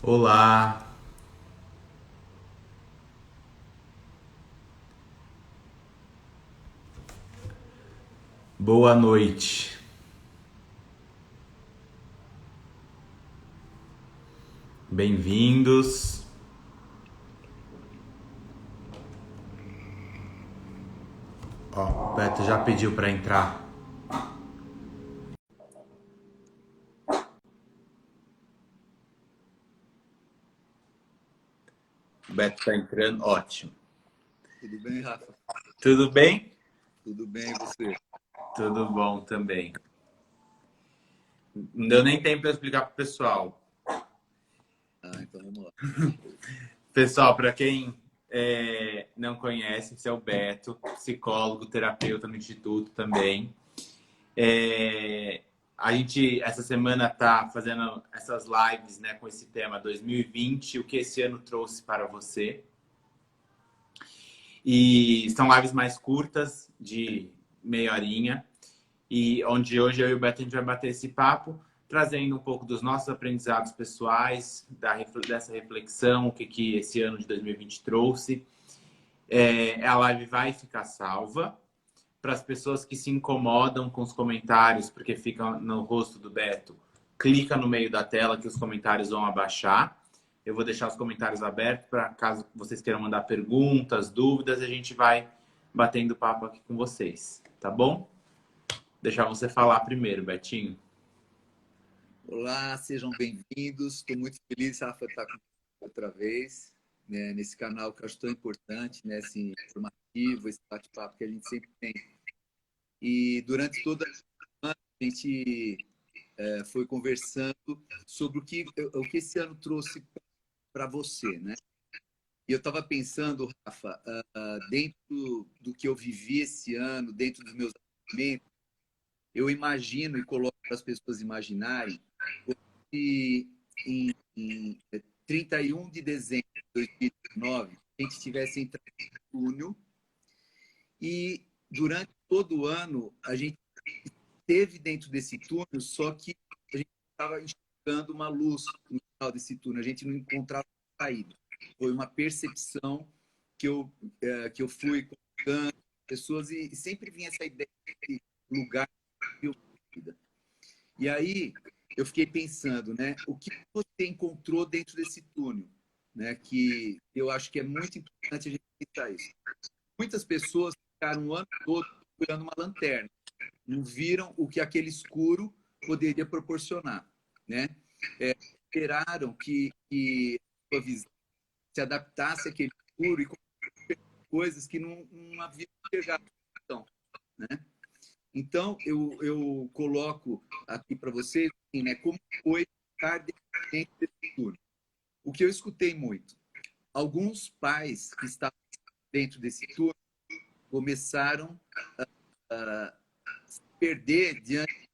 Olá, boa noite. Bem-vindos. Ó, o Beto já pediu para entrar. O Beto tá entrando, ótimo. Tudo bem, Rafa? Tudo bem? Tudo bem, e você? Tudo bom também. Não deu nem tempo para explicar pro pessoal. Ah, então vamos lá. Pessoal, para quem não conhece, esse é o Beto, psicólogo, terapeuta no Instituto também. É, a gente, essa semana, tá fazendo essas lives, né, com esse tema 2020, o que esse ano trouxe para você. E são lives mais curtas, de meia horinha, e onde hoje eu e o Beto a gente vai bater esse papo, trazendo um pouco dos nossos aprendizados pessoais, dessa reflexão, o que esse ano de 2020 trouxe. A live vai ficar salva para as pessoas que se incomodam com os comentários, porque fica no rosto do Beto. Clica no meio da tela que os comentários vão abaixar. Eu vou deixar os comentários abertos para caso vocês queiram mandar perguntas, dúvidas, a gente vai batendo papo aqui com vocês, tá bom? Deixar você falar primeiro, Betinho. Olá, sejam bem-vindos. Estou muito feliz, Rafa, de estar com você outra vez, né, nesse canal que eu acho tão importante, né, assim, informativo, esse bate-papo que a gente sempre tem. E durante toda a semana a gente foi conversando sobre o que esse ano trouxe para você, né? E eu estava pensando, Rafa, dentro do que eu vivi esse ano, dentro dos meus atendimentos, eu imagino e coloco para as pessoas imaginarem se em 31 de dezembro de 2019 a gente tivesse entrado em túnel e durante todo o ano a gente esteve dentro desse túnel, só que a gente estava enxergando uma luz no final desse túnel, a gente não encontrava saída. Foi uma percepção que eu fui colocando pessoas e sempre vinha essa ideia de lugar de vida. E aí eu fiquei pensando, né, o que você encontrou dentro desse túnel, né, que eu acho que é muito importante a gente pensar isso. Muitas pessoas ficaram o ano todo procurando uma lanterna, não viram o que aquele escuro poderia proporcionar, né? Esperaram que a sua visão se adaptasse àquele escuro e coisas que não haviam enxergado, né? Então, eu coloco aqui para vocês assim, né, como foi estar dentro desse túnel. O que eu escutei muito, alguns pais que estavam dentro desse túnel começaram a se perder diante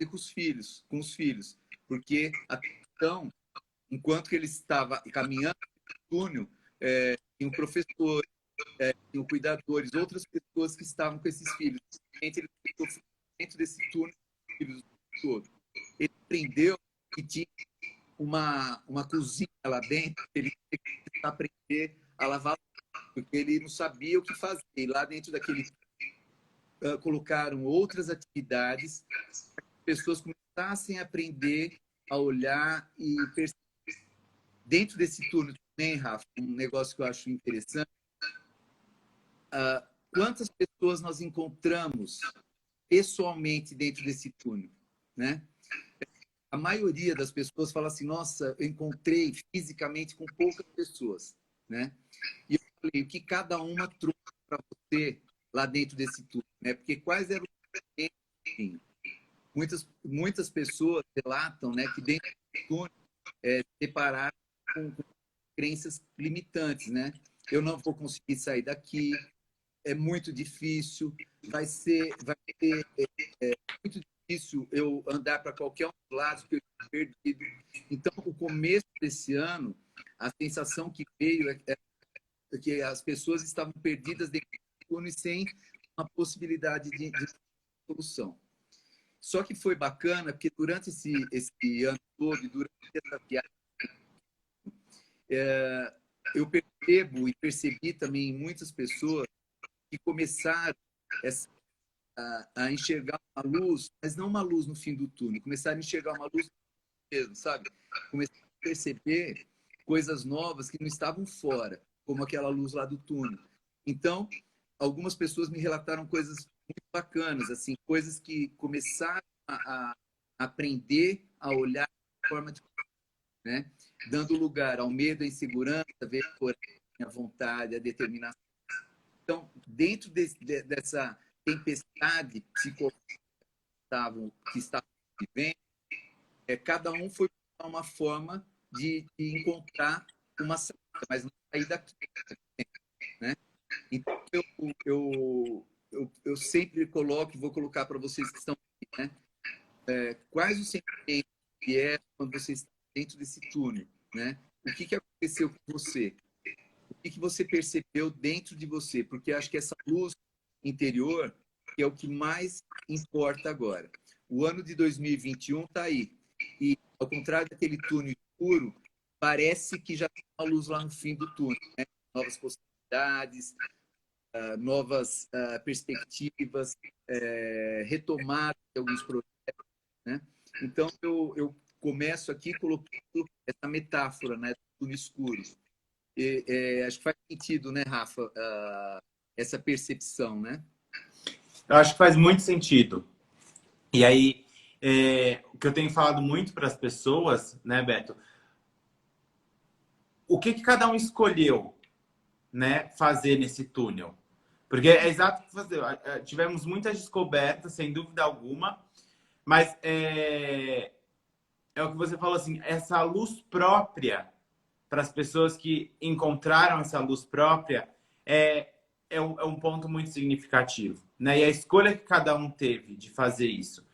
com os filhos, porque até então, enquanto que ele estava caminhando no túnel, tinham professores, tinham cuidadores, outras pessoas que estavam com esses filhos. Ele dentro desse túnel, filhos todos. Ele aprendeu que tinha uma cozinha lá dentro, ele tinha que aprender a lavar, porque ele não sabia o que fazer. E lá dentro daquele colocaram outras atividades, para que as pessoas começassem a aprender a olhar e perceber. Dentro desse turno também, Rafa, um negócio que eu acho interessante, quantas pessoas nós encontramos pessoalmente dentro desse túnel, né? A maioria das pessoas fala assim, nossa, eu encontrei fisicamente com poucas pessoas, né? E eu falei, o que cada uma trouxe para você lá dentro desse túnel, né? Porque quais eram os enfim, muitas pessoas relatam, né, que dentro do túnel se depararam com crenças limitantes, né? Eu não vou conseguir sair daqui, é muito difícil, vai ser muito difícil eu andar para qualquer um dos lados porque eu estou perdido. Então, o começo desse ano, a sensação que veio é que as pessoas estavam perdidas dentro do túnel e sem uma possibilidade de solução. Só que foi bacana porque durante esse ano todo e durante essa viagem, eu percebo e percebi também em muitas pessoas que começaram a enxergar uma luz, mas não uma luz no fim do túnel, começaram a enxergar uma luz mesmo, sabe? Começaram a perceber coisas novas que não estavam fora, como aquela luz lá do túnel. Então, algumas pessoas me relataram coisas muito bacanas, assim, coisas que começaram a aprender a olhar de forma de, né? Dando lugar ao medo, à insegurança, ver a coragem, a vontade, a determinação. Então, dentro dessa tempestade psicológica que estavam vivendo, cada um foi uma forma de encontrar uma saída, mas não sair daqui, né? Então, eu sempre coloco, e vou colocar para vocês que estão aqui, né? Quais os sentimentos que é quando você está dentro desse túnel, né? O que aconteceu com você? O que você percebeu dentro de você? Porque acho que essa luz interior é o que mais importa agora. O ano de 2021 está aí. E, ao contrário daquele túnel escuro, parece que já tem uma luz lá no fim do túnel, né? Novas possibilidades, novas perspectivas, retomada de alguns projetos, né? Então, eu começo aqui colocando essa metáfora, né, do túnel escuro. Acho que faz sentido, né, Rafa, essa percepção, né? Eu acho que faz muito sentido. E aí, o que eu tenho falado muito para as pessoas, né, Beto? O que cada um escolheu, né, fazer nesse túnel? Porque é exato o que fazer. Tivemos muitas descobertas, sem dúvida alguma, mas é o que você falou assim, essa luz própria para as pessoas que encontraram essa luz própria é um ponto muito significativo, né? E a escolha que cada um teve de fazer isso.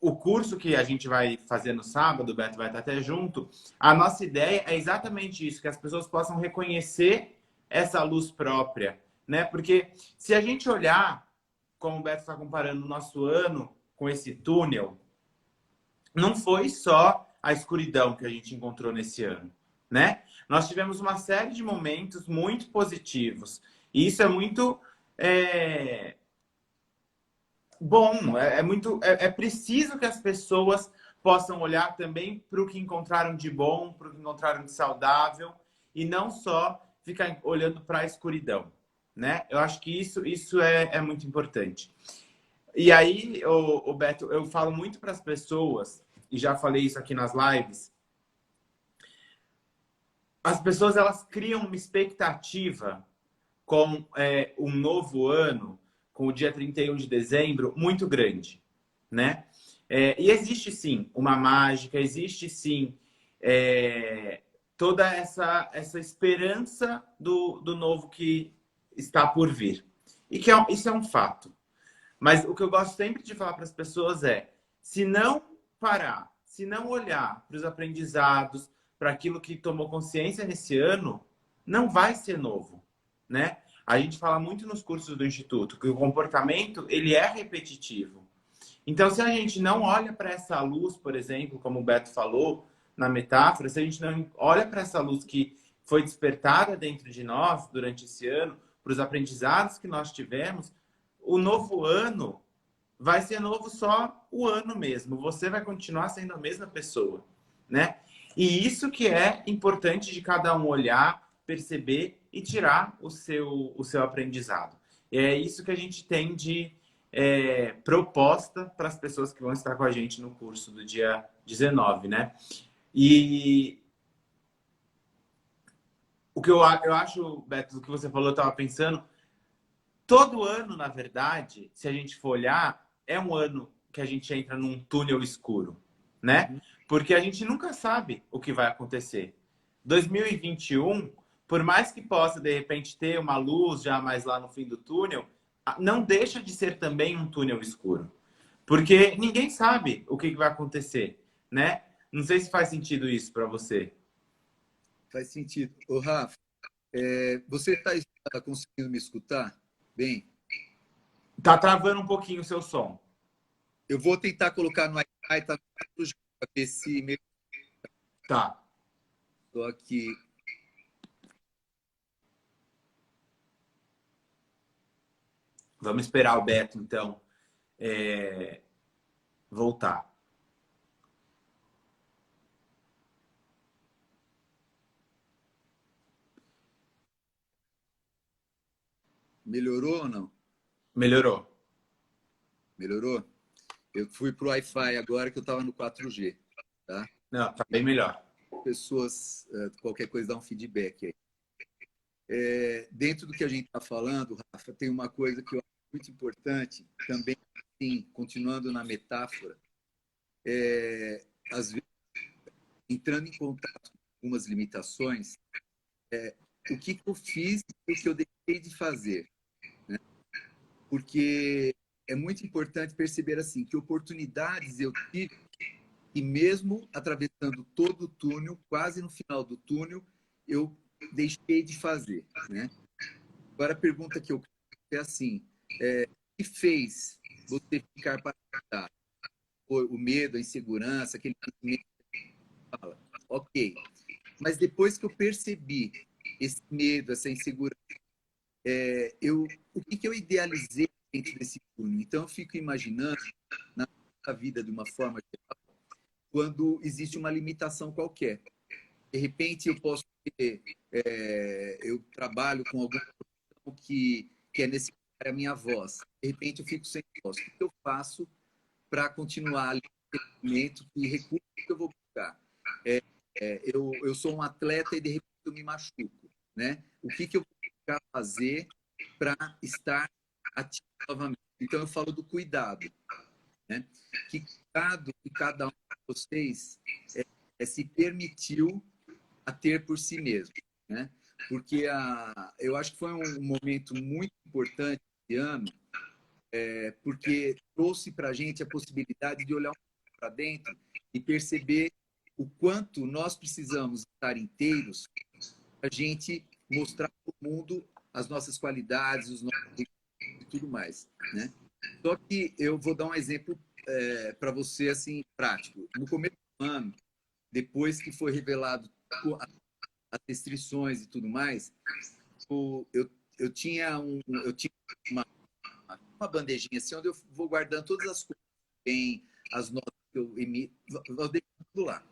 O curso que a gente vai fazer no sábado, o Beto vai estar até junto, a nossa ideia é exatamente isso, que as pessoas possam reconhecer essa luz própria, né? Porque se a gente olhar, como o Beto está comparando o nosso ano com esse túnel, não foi só a escuridão que a gente encontrou nesse ano, né? Nós tivemos uma série de momentos muito positivos. E isso é muito bom. É preciso que as pessoas possam olhar também para o que encontraram de bom, para o que encontraram de saudável, e não só ficar olhando para a escuridão, né? Eu acho que isso é muito importante. E aí, o Beto, eu falo muito para as pessoas, e já falei isso aqui nas lives, as pessoas elas criam uma expectativa com um novo ano, com o dia 31 de dezembro, muito grande, né? E existe sim uma mágica, existe sim toda essa esperança do novo que está por vir. E que isso é um fato. Mas o que eu gosto sempre de falar para as pessoas é, se não parar, se não olhar para os aprendizados, para aquilo que tomou consciência nesse ano, não vai ser novo, né? A gente fala muito nos cursos do Instituto que o comportamento, ele é repetitivo. Então, se a gente não olha para essa luz, por exemplo, como o Beto falou na metáfora, se a gente não olha para essa luz que foi despertada dentro de nós durante esse ano, para os aprendizados que nós tivemos, o novo ano vai ser novo só o ano mesmo. Você vai continuar sendo a mesma pessoa, né? E isso que é importante de cada um olhar, perceber e tirar o seu aprendizado. E é isso que a gente tem de proposta para as pessoas que vão estar com a gente no curso do dia 19, né? E o que eu acho, Beto, do que você falou, eu estava pensando, todo ano, na verdade, se a gente for olhar, é um ano que a gente entra num túnel escuro, né? Porque a gente nunca sabe o que vai acontecer. 2021, por mais que possa, de repente, ter uma luz já mais lá no fim do túnel, não deixa de ser também um túnel escuro. Porque ninguém sabe o que vai acontecer, né? Não sei se faz sentido isso para você. Faz sentido. Ô, Rafa, você está conseguindo me escutar bem? Tá travando um pouquinho o seu som. Eu vou tentar colocar no Wi-Fi, tá? Para ver se... Tá. Só que Vamos esperar o Beto, então, voltar. melhorou ou não? Melhorou. Melhorou? Eu fui para o Wi-Fi agora que eu estava no 4G. Tá? Não, tá bem melhor. Pessoas, qualquer coisa, dá um feedback aí. Dentro do que a gente está falando, Rafa, tem uma coisa que eu acho muito importante, também, sim, continuando na metáfora, às vezes, entrando em contato com algumas limitações, o que eu fiz e o que eu deixei de fazer. Né? Porque é muito importante perceber assim que oportunidades eu tive e mesmo atravessando todo o túnel, quase no final do túnel, eu deixei de fazer. Né? Agora a pergunta que eu é assim, o que fez você ficar paralisado? O medo, a insegurança, aquele medo que fala, ok. Mas depois que eu percebi esse medo, essa insegurança, o que eu idealizei dentro desse túnel? Então eu fico imaginando na vida de uma forma geral, quando existe uma limitação qualquer. De repente eu posso ter, eu trabalho com alguma profissão que é necessária a minha voz. De repente eu fico sem voz. O que eu faço para continuar ali no momento? Que recurso que eu vou buscar? Eu sou um atleta e de repente eu me machuco. Né? O que eu vou buscar fazer para estar ativo novamente? Então eu falo do cuidado. Né? Que cuidado que cada um de vocês se permitiu a ter por si mesmo, né? Porque eu acho que foi um momento muito importante esse ano, porque trouxe para a gente a possibilidade de olhar para dentro e perceber o quanto nós precisamos estar inteiros para a gente mostrar para o mundo as nossas qualidades, os nossos e tudo mais, né? Só que eu vou dar um exemplo para você assim prático. No começo do ano, depois que foi revelado as restrições e tudo mais, eu tinha uma bandejinha assim, onde eu vou guardando todas as coisas, tem as notas que eu emito, vou deixando tudo lá.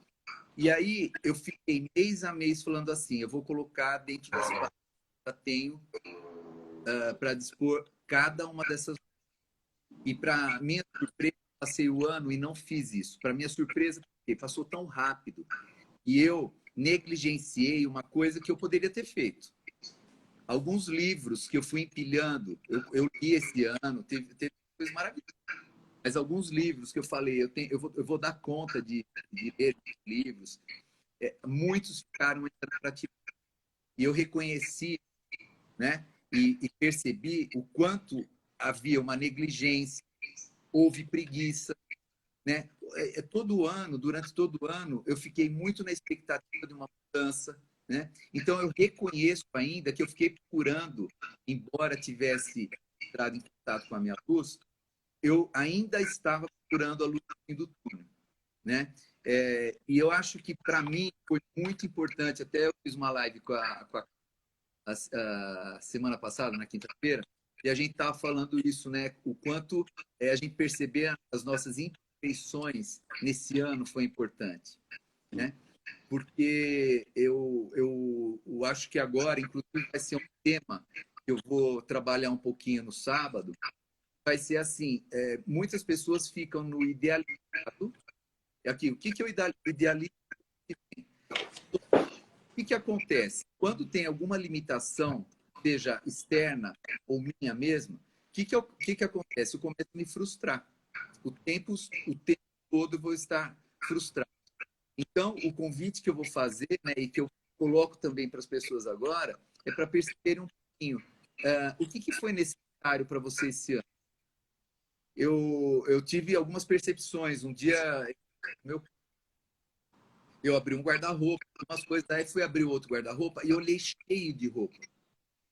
E aí eu fiquei mês a mês falando assim, eu vou colocar dentro das pastas que eu tenho para dispor cada uma dessas. E para minha surpresa, passei o ano e não fiz isso. Para minha surpresa, porque passou tão rápido e eu negligenciei uma coisa que eu poderia ter feito. Alguns livros que eu fui empilhando, eu li esse ano, teve coisas maravilhosas. Mas alguns livros que eu falei, eu vou dar conta de ler livros, muitos ficaram ainda para ti. E eu reconheci, né, e percebi o quanto havia uma negligência, houve preguiça, né? Todo ano, durante todo o ano, eu fiquei muito na expectativa de uma mudança, né? Então eu reconheço ainda que eu fiquei procurando, embora tivesse entrado em contato com a minha luz, eu ainda estava procurando a luz no fim do túnel, né? E eu acho que para mim foi muito importante. Até eu fiz uma live com a semana passada, na quinta-feira, e a gente estava falando isso, né? O quanto a gente perceber as nossas imperfeições nesse ano foi importante, né? Porque eu acho que agora, inclusive, vai ser um tema que eu vou trabalhar um pouquinho no sábado. Vai ser assim: muitas pessoas ficam no idealizado. Aqui, o que eu idealizo? O que acontece? Quando tem alguma limitação, seja externa ou minha mesma, que acontece? Eu começo a me frustrar. O tempo todo eu vou estar frustrado. Então, o convite que eu vou fazer, né, e que eu coloco também para as pessoas agora, é para perceberem um pouquinho o que foi necessário para você esse ano. Eu tive algumas percepções. Um dia, eu abri um guarda-roupa, umas coisas, aí fui abrir outro guarda-roupa e eu olhei cheio de roupa.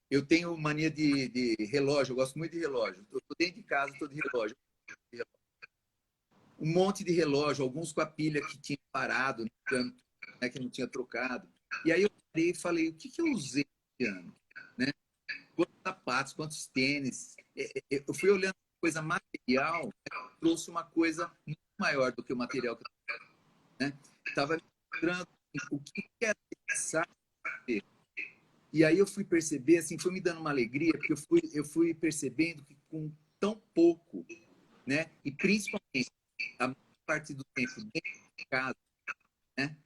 Eu tenho mania de relógio, eu gosto muito de relógio. Eu estou dentro de casa, estou de relógio. Um monte de relógio, alguns com a pilha que tinha parado no canto. né, que eu não tinha trocado. E aí eu parei e falei, o que eu usei esse ano? Né? Quantos sapatos, quantos tênis? Eu fui olhando coisa material, né, trouxe uma coisa muito maior do que o material que eu, né? Estava mostrando o que era necessário ter. E aí eu fui perceber, assim, foi me dando uma alegria, porque eu fui percebendo que com tão pouco, né? E principalmente a maior parte do tempo dentro de casa, né?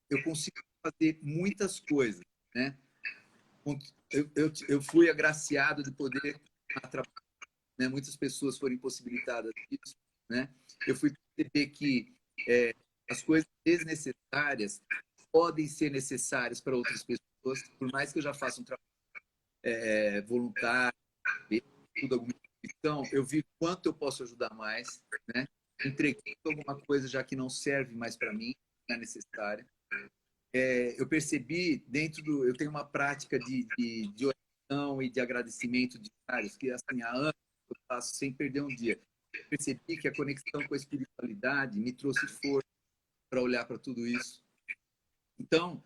Eu consigo fazer muitas coisas, né? Eu fui agraciado de poder atrapalhar, né? Muitas pessoas foram impossibilitadas disso, né? Eu fui perceber que as coisas desnecessárias podem ser necessárias para outras pessoas, por mais que eu já faça um trabalho voluntário, tudo, alguma instituição, eu vi quanto eu posso ajudar mais, né? Entreguei alguma coisa já que não serve mais para mim, não é necessária. Eu percebi eu tenho uma prática de oração e de agradecimento diários que assim há anos eu faço sem perder um dia. Eu percebi que a conexão com a espiritualidade me trouxe força para olhar para tudo isso. Então,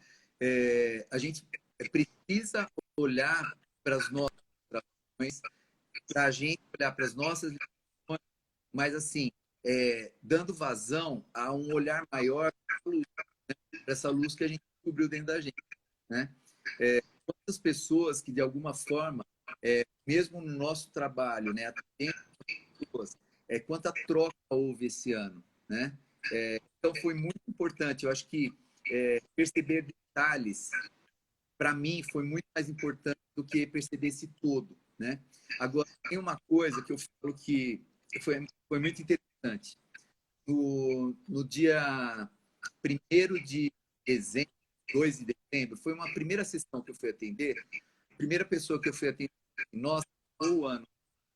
a gente precisa olhar para as nossas tradições, para a gente olhar para as nossas lições, mas assim, dando vazão a um olhar maior para essa luz que a gente descobriu dentro da gente, né? Quantas pessoas que de alguma forma, mesmo no nosso trabalho, né, atendendo pessoas, quanta troca houve esse ano, né? Então foi muito importante. Eu acho que perceber detalhes para mim foi muito mais importante do que perceber esse todo, né? Agora tem uma coisa que eu falo que foi muito interessante. No dia 1º de dezembro, 2 de dezembro, foi uma primeira sessão que eu fui atender, a primeira pessoa que eu fui atender, nossa, acabou o ano.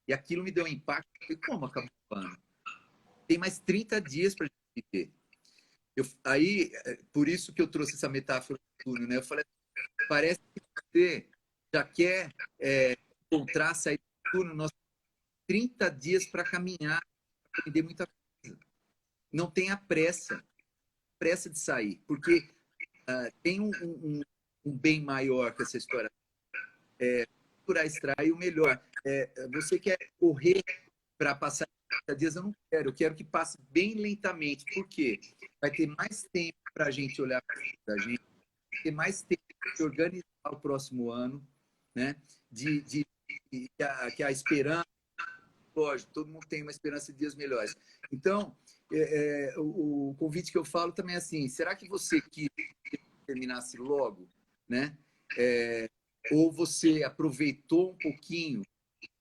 E aquilo me deu um impacto. Eu falei, como acabou o ano? Tem mais 30 dias para a gente viver. Aí, por isso que eu trouxe essa metáfora do túnel, né? Eu falei, parece que você já quer encontrar, sair do túnel, nós temos 30 dias para caminhar, para aprender muita coisa. Não tenha pressa de sair, porque tem um bem maior que essa história. Procurar extrair o melhor. Você quer correr para passar 30 dias? Eu não quero. Eu quero que passe bem lentamente. Por quê? Vai ter mais tempo para a gente olhar para a gente, ter mais tempo de organizar o próximo ano, né? Que a esperança, lógico, todo mundo tem uma esperança de dias melhores. Então, o convite que eu falo também é assim: será que você quis que terminasse logo, né? Ou você aproveitou um pouquinho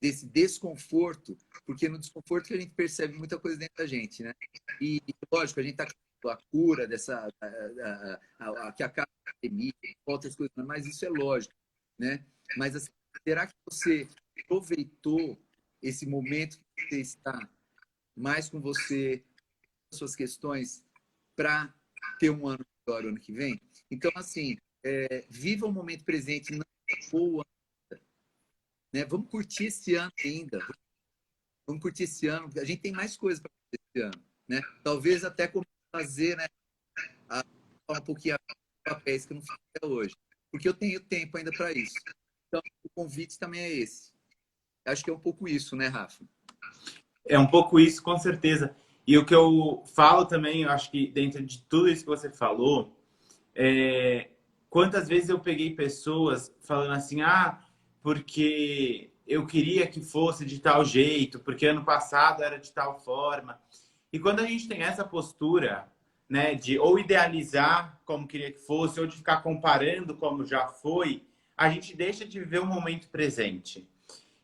desse desconforto, porque no desconforto que a gente percebe muita coisa dentro da gente, né? E lógico, a gente está com a cura dessa que acaba a pandemia, outras coisas, mas isso é lógico, né? Mas assim, será que você aproveitou esse momento que você está mais com você, com suas questões, para ter um ano melhor o ano que vem? Então, assim, viva o momento presente, não boa, né? Vamos curtir esse ano ainda. Vamos curtir esse ano. A gente tem mais coisas para fazer esse ano, né? Talvez até como fazer, né? Um pouquinho a papéis que eu não fiz até hoje. Porque eu tenho tempo ainda para isso. Então, o convite também é esse. Acho que é um pouco isso, né, Rafa? É um pouco isso, com certeza. E o que eu falo também, eu acho que dentro de tudo isso que você falou, quantas vezes eu peguei pessoas falando assim, porque eu queria que fosse de tal jeito, porque ano passado era de tal forma. E quando a gente tem essa postura, né, de ou idealizar como queria que fosse, ou de ficar comparando como já foi, a gente deixa de viver o momento presente.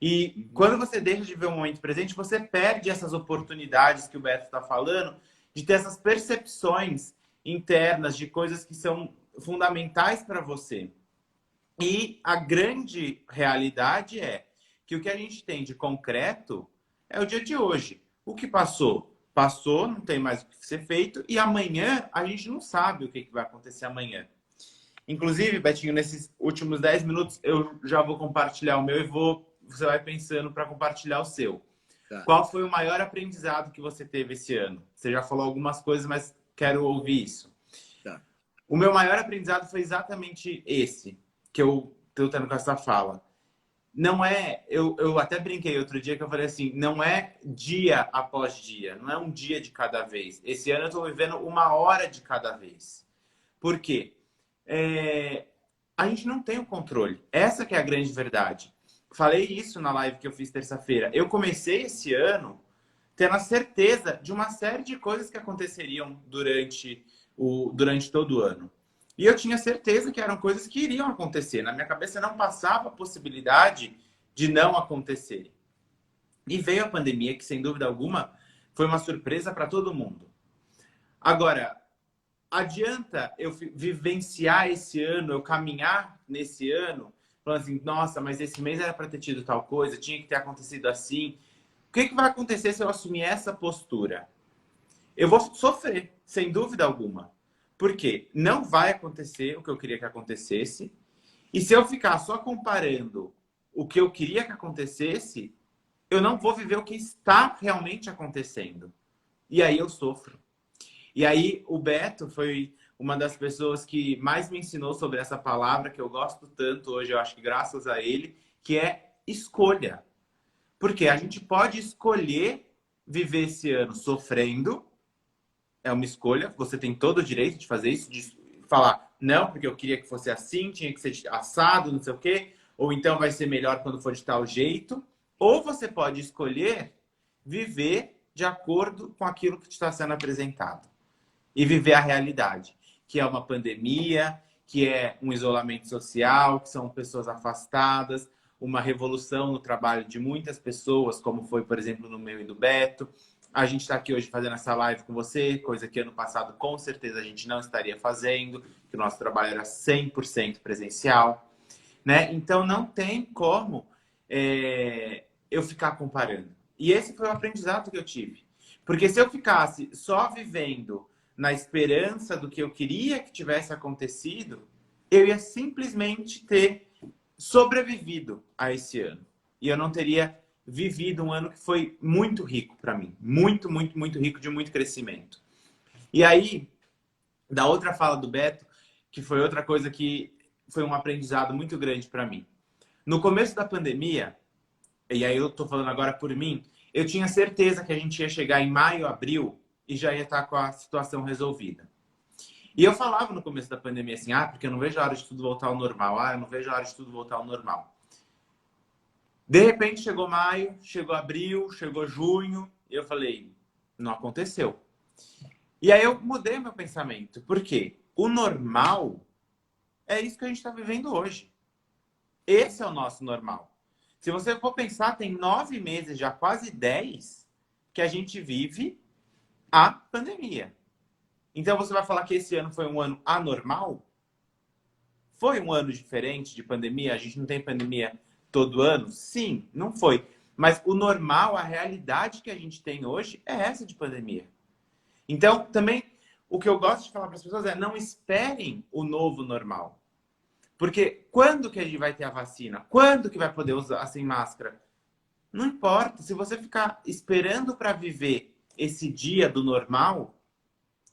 E quando você deixa de ver o momento presente, você perde essas oportunidades que o Beto está falando, de ter essas percepções internas de coisas que são fundamentais para você. E a grande realidade é que o que a gente tem de concreto é o dia de hoje. O que passou, passou, não tem mais o que ser feito, e amanhã a gente não sabe o que vai acontecer amanhã. Inclusive, Betinho, nesses últimos 10 minutos eu já vou compartilhar o meu e você vai pensando para compartilhar o seu. Tá. Qual foi o maior aprendizado que você teve esse ano? Você já falou algumas coisas, mas quero ouvir isso. Tá. O meu maior aprendizado foi exatamente esse, que eu estou tendo com essa fala. Não é, eu até brinquei outro dia que eu falei assim, não é dia após dia, não é um dia de cada vez. Esse ano eu estou vivendo uma hora de cada vez. Por quê? A gente não tem o controle. Essa que é a grande verdade. Falei isso na live que eu fiz terça-feira. Eu comecei esse ano tendo a certeza de uma série de coisas que aconteceriam durante todo o ano. E eu tinha certeza que eram coisas que iriam acontecer. Na minha cabeça não passava a possibilidade de não acontecer. E veio a pandemia, que sem dúvida alguma foi uma surpresa para todo mundo. Agora, adianta eu vivenciar esse ano, eu caminhar nesse ano, falando assim, nossa, mas esse mês era para ter tido tal coisa, tinha que ter acontecido assim. O que vai acontecer se eu assumir essa postura? Eu vou sofrer, sem dúvida alguma. Porque não vai acontecer o que eu queria que acontecesse. E se eu ficar só comparando o que eu queria que acontecesse, eu não vou viver o que está realmente acontecendo. E aí eu sofro. E aí o Beto foi uma das pessoas que mais me ensinou sobre essa palavra que eu gosto tanto hoje, eu acho que graças a ele, que é escolha. Porque a gente pode escolher viver esse ano sofrendo, é uma escolha, você tem todo o direito de fazer isso, de falar, não, porque eu queria que fosse assim, tinha que ser assado, não sei o quê, ou então vai ser melhor quando for de tal jeito. Ou você pode escolher viver de acordo com aquilo que está sendo apresentado e viver a realidade, que é uma pandemia, que é um isolamento social, que são pessoas afastadas, uma revolução no trabalho de muitas pessoas, como foi, por exemplo, no meu e do Beto. A gente está aqui hoje fazendo essa live com você, coisa que ano passado com certeza a gente não estaria fazendo, que o nosso trabalho era 100% presencial, né? Então não tem como eu ficar comparando. E esse foi o aprendizado que eu tive. Porque se eu ficasse só vivendo na esperança do que eu queria que tivesse acontecido, eu ia simplesmente ter sobrevivido a esse ano. E eu não teria vivido um ano que foi muito rico para mim. Muito, muito, muito rico, de muito crescimento. E aí, da outra fala do Beto, que foi outra coisa que foi um aprendizado muito grande para mim. No começo da pandemia, e aí eu tô falando agora por mim, eu tinha certeza que a gente ia chegar em maio, abril e já ia estar com a situação resolvida. E eu falava no começo da pandemia assim, porque eu não vejo a hora de tudo voltar ao normal. Eu não vejo a hora de tudo voltar ao normal. De repente chegou maio, chegou abril, chegou junho, e eu falei, não aconteceu. E aí eu mudei meu pensamento. Por quê? O normal é isso que a gente está vivendo hoje. Esse é o nosso normal. Se você for pensar, tem 9 meses, já quase 10, que a gente vive a pandemia. Então você vai falar que esse ano foi um ano anormal? Foi um ano diferente de pandemia? A gente não tem pandemia todo ano? Sim, não foi. Mas o normal, a realidade que a gente tem hoje é essa de pandemia. Então, também, o que eu gosto de falar para as pessoas é não esperem o novo normal. Porque quando que a gente vai ter a vacina? Quando que vai poder usar sem máscara? Não importa. Se você ficar esperando para viver esse dia do normal,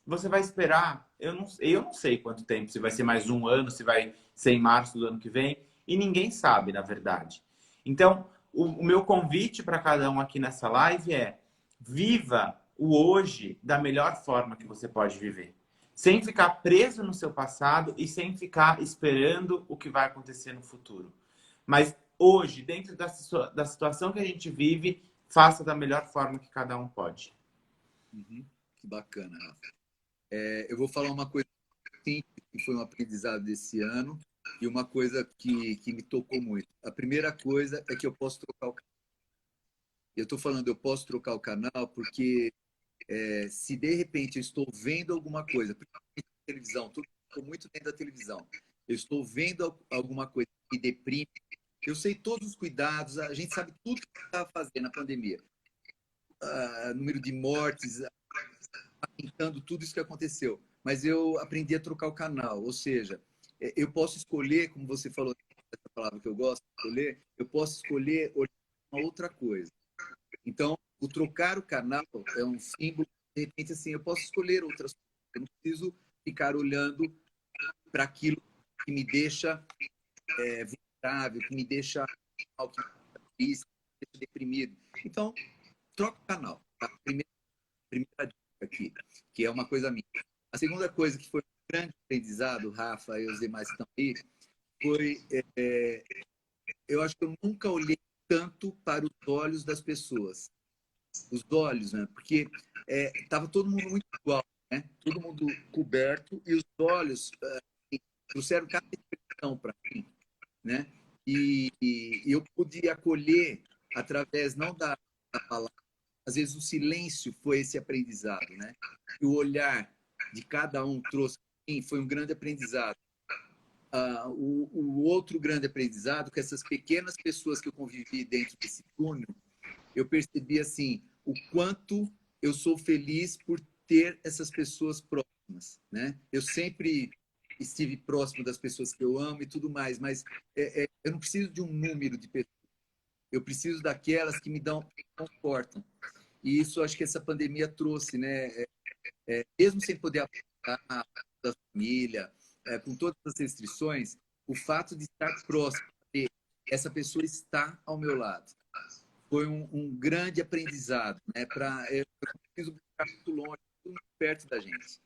você vai esperar. Eu não sei quanto tempo, se vai ser mais um ano, se vai ser em março do ano que vem. E ninguém sabe, na verdade. Então, o meu convite para cada um aqui nessa live é: viva o hoje da melhor forma que você pode viver. Sem ficar preso no seu passado e sem ficar esperando o que vai acontecer no futuro. Mas hoje, dentro da situação que a gente vive, faça da melhor forma que cada um pode. Uhum. Que bacana, Rafa. Eu vou falar uma coisa que foi um aprendizado desse ano e uma coisa que me tocou muito. A primeira coisa é que eu posso trocar o canal. Eu estou falando, eu posso trocar o canal porque se de repente eu estou vendo alguma coisa, principalmente na televisão, estou muito dentro da televisão, eu estou vendo alguma coisa que deprime, eu sei todos os cuidados, a gente sabe tudo que está fazendo na pandemia. Número de mortes, pintando tudo isso que aconteceu. Mas eu aprendi a trocar o canal, ou seja, eu posso escolher, como você falou, essa palavra que eu gosto de escolher, eu posso escolher olhar uma outra coisa. Então, o trocar o canal é um símbolo, de repente, assim, eu posso escolher outras coisas, eu não preciso ficar olhando para aquilo que me deixa vulnerável, que me deixa mal, que me deixa triste, que me deixa deprimido. Então, troca o canal. Tá? Primeira dica aqui, que é uma coisa minha. A segunda coisa que foi um grande aprendizado, Rafa e os demais que estão aí, foi... eu acho que eu nunca olhei tanto para os olhos das pessoas. Os olhos, né? Porque estava todo mundo muito igual, né? Todo mundo coberto e os olhos trouxeram cada expressão para mim, né? E eu pude acolher através não da palavra, às vezes o silêncio foi esse aprendizado, né? E o olhar de cada um trouxe para mim foi um grande aprendizado. O outro grande aprendizado, que essas pequenas pessoas que eu convivi dentro desse túnel, eu percebi assim o quanto eu sou feliz por ter essas pessoas próximas, né? Eu sempre estive próximo das pessoas que eu amo e tudo mais, mas eu não preciso de um número de pessoas. Eu preciso daquelas que me confortam. E isso acho que essa pandemia trouxe, né? Mesmo sem poder abraçar da família, com todas as restrições, o fato de estar próximo, de essa pessoa está ao meu lado, foi um grande aprendizado, né? Eu não preciso buscar muito longe, muito perto da gente.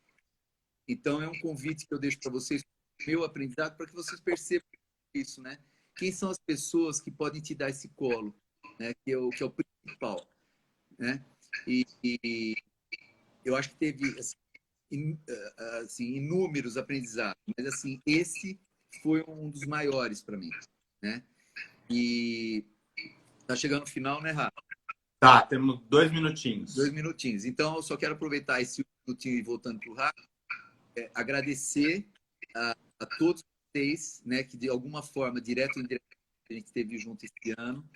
Então, é um convite que eu deixo para vocês, meu aprendizado, para que vocês percebam isso, né? Quem são as pessoas que podem te dar esse colo, né? Que é o principal, né? E eu acho que teve assim, inúmeros aprendizados, mas assim, esse foi um dos maiores para mim, né? E tá chegando o final, né, Rafa? Tá, temos 2 minutinhos. 2 minutinhos. Então, eu só quero aproveitar esse minutinho e voltando para o Rafa, agradecer a todos vocês, né, que de alguma forma, direto ou indireto, a gente esteve junto esse ano.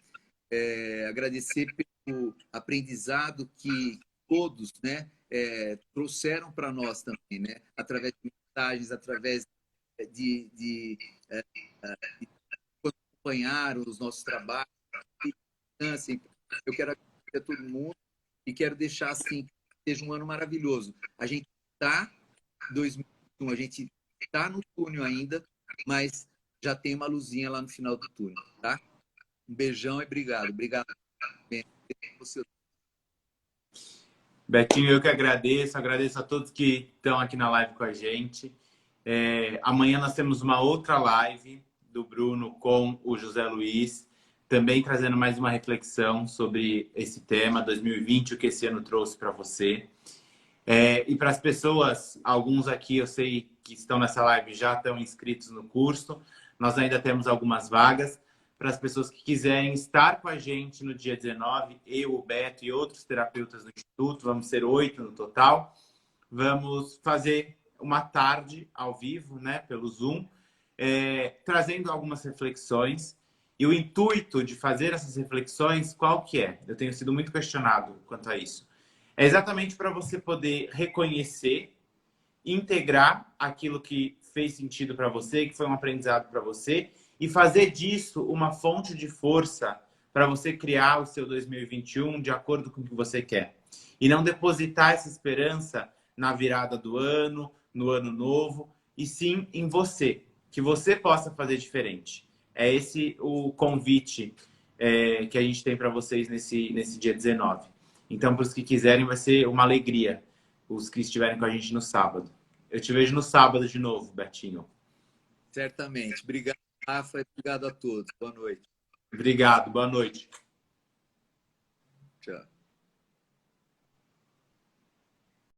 Agradecer pelo aprendizado que todos, né, trouxeram para nós também, né, através de mensagens, através de acompanhar os nossos trabalhos. Assim, eu quero agradecer a todo mundo e quero deixar assim que seja um ano maravilhoso. A gente está 2021, a gente está no túnel ainda, mas já tem uma luzinha lá no final do túnel, tá? Um beijão e obrigado. Obrigado. Você. Betinho, eu que agradeço. Agradeço a todos que estão aqui na live com a gente. Amanhã nós temos uma outra live do Bruno com o José Luiz, também trazendo mais uma reflexão sobre esse tema 2020, o que esse ano trouxe para você. E para as pessoas, alguns aqui eu sei que estão nessa live já estão inscritos no curso. Nós ainda temos algumas vagas. Para as pessoas que quiserem estar com a gente no dia 19, eu, o Beto e outros terapeutas do Instituto, vamos ser 8 no total. Vamos fazer uma tarde ao vivo, né, pelo Zoom, trazendo algumas reflexões. E o intuito de fazer essas reflexões, qual que é? Eu tenho sido muito questionado quanto a isso. É exatamente para você poder reconhecer, integrar aquilo que fez sentido para você, que foi um aprendizado para você, e fazer disso uma fonte de força para você criar o seu 2021 de acordo com o que você quer. E não depositar essa esperança na virada do ano, no ano novo, e sim em você, que você possa fazer diferente. É esse o convite que a gente tem para vocês nesse dia 19. Então, para os que quiserem, vai ser uma alegria, os que estiverem com a gente no sábado. Eu te vejo no sábado de novo, Betinho. Certamente. Obrigado, Rafa, e obrigado a todos. Boa noite. Obrigado, boa noite. Tchau.